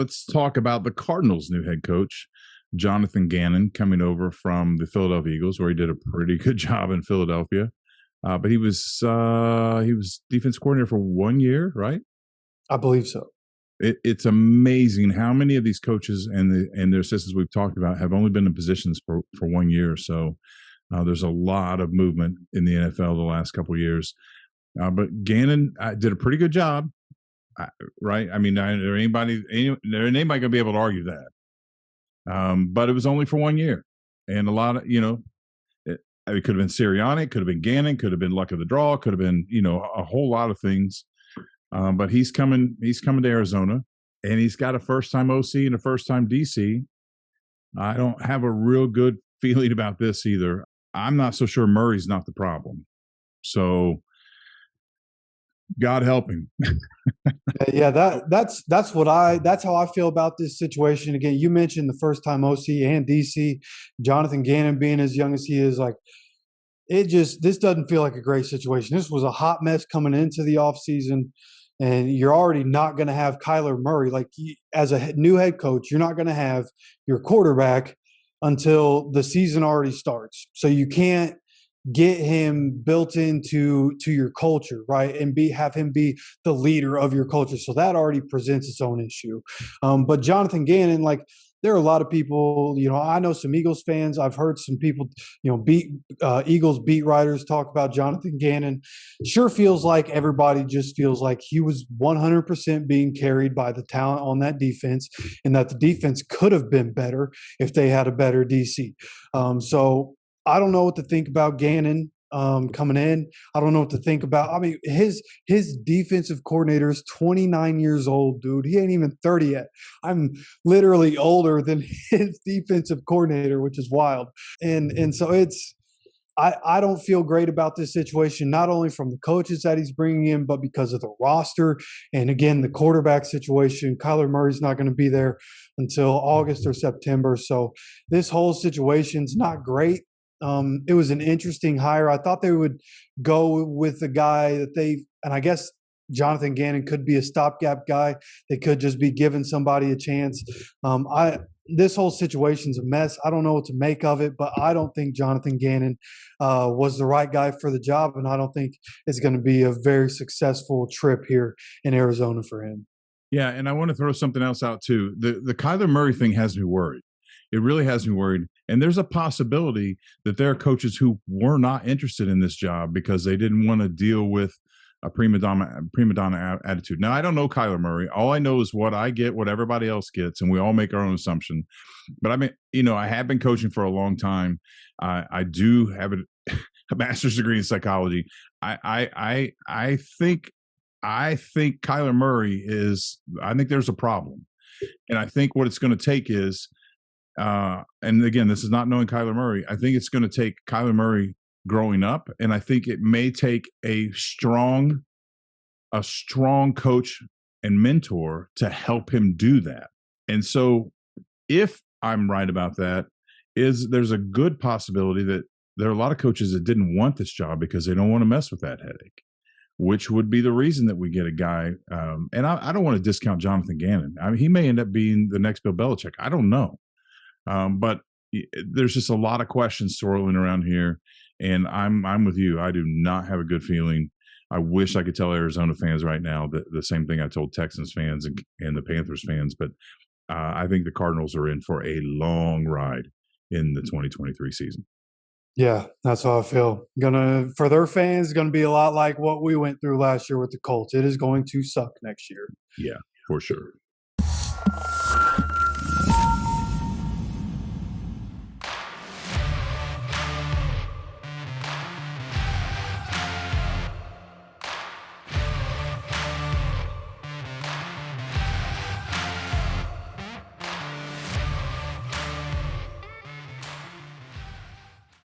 Let's talk about the Cardinals' new head coach, Jonathon Gannon, coming over from the Philadelphia Eagles, where he did a pretty good job in Philadelphia. But he was defense coordinator for 1 year, right? I believe so. It's amazing how many of these coaches and their assistants we've talked about have only been in positions for 1 year. So there's a lot of movement in the NFL the last couple of years. But Gannon did a pretty good job, right? I mean, there ain't anybody going to be able to argue that. But it was only for 1 year, and a lot of it could have been Sirianni, it could have been Gannon, could have been luck of the draw, could have been a whole lot of things. But he's coming to Arizona, and he's got a first-time OC and a first-time DC. I don't have a real good feeling about this either. I'm not so sure Murray's not the problem. So God help him. Yeah, that's how I feel about this situation. Again, you mentioned the first time OC and DC, Jonathon Gannon being as young as he is, like this doesn't feel like a great situation. This was a hot mess coming into the offseason, and you're already not going to have Kyler Murray. Like, as a new head coach, you're not going to have your quarterback until the season already starts. So you can't get him built into your culture, right? And have him be the leader of your culture. So that already presents its own issue. But Jonathon Gannon, like, there are a lot of people, I know some Eagles fans. I've heard some people, Eagles beat writers talk about Jonathon Gannon. Sure feels like everybody just feels like he was 100% being carried by the talent on that defense, and that the defense could have been better if they had a better DC. So I don't know what to think about Gannon coming in. I don't know what to think about. I mean, his defensive coordinator is 29 years old, dude. He ain't even 30 yet. I'm literally older than his defensive coordinator, which is wild. And so I don't feel great about this situation, not only from the coaches that he's bringing in, but because of the roster. And again, the quarterback situation. Kyler Murray's not going to be there until August or September. So this whole situation's not great. It was an interesting hire. I thought they would go with the guy and I guess Jonathon Gannon could be a stopgap guy. They could just be giving somebody a chance. This whole situation's a mess. I don't know what to make of it, but I don't think Jonathon Gannon was the right guy for the job, and I don't think it's going to be a very successful trip here in Arizona for him. Yeah, and I want to throw something else out too. The Kyler Murray thing has me worried. It really has me worried. And there's a possibility that there are coaches who were not interested in this job because they didn't want to deal with a prima donna attitude. Now, I don't know Kyler Murray. All I know is what I get, what everybody else gets, and we all make our own assumption. But I mean, I have been coaching for a long time. I do have a master's degree in psychology. I think Kyler Murray I think there's a problem. And I think what it's going to take is, and again, this is not knowing Kyler Murray. I think it's going to take Kyler Murray growing up, and I think it may take a strong coach and mentor to help him do that. And so, if I'm right about that, there's a good possibility that there are a lot of coaches that didn't want this job because they don't want to mess with that headache, which would be the reason that we get a guy. And I don't want to discount Jonathon Gannon. I mean, he may end up being the next Bill Belichick. I don't know. But there's just a lot of questions swirling around here, and I'm with you. I do not have a good feeling. I wish I could tell Arizona fans right now the same thing I told Texans fans and the Panthers fans, but I think the Cardinals are in for a long ride in the 2023 season. Yeah, that's how I feel. For their fans, it's gonna be a lot like what we went through last year with the Colts. It is going to suck next year. Yeah, for sure.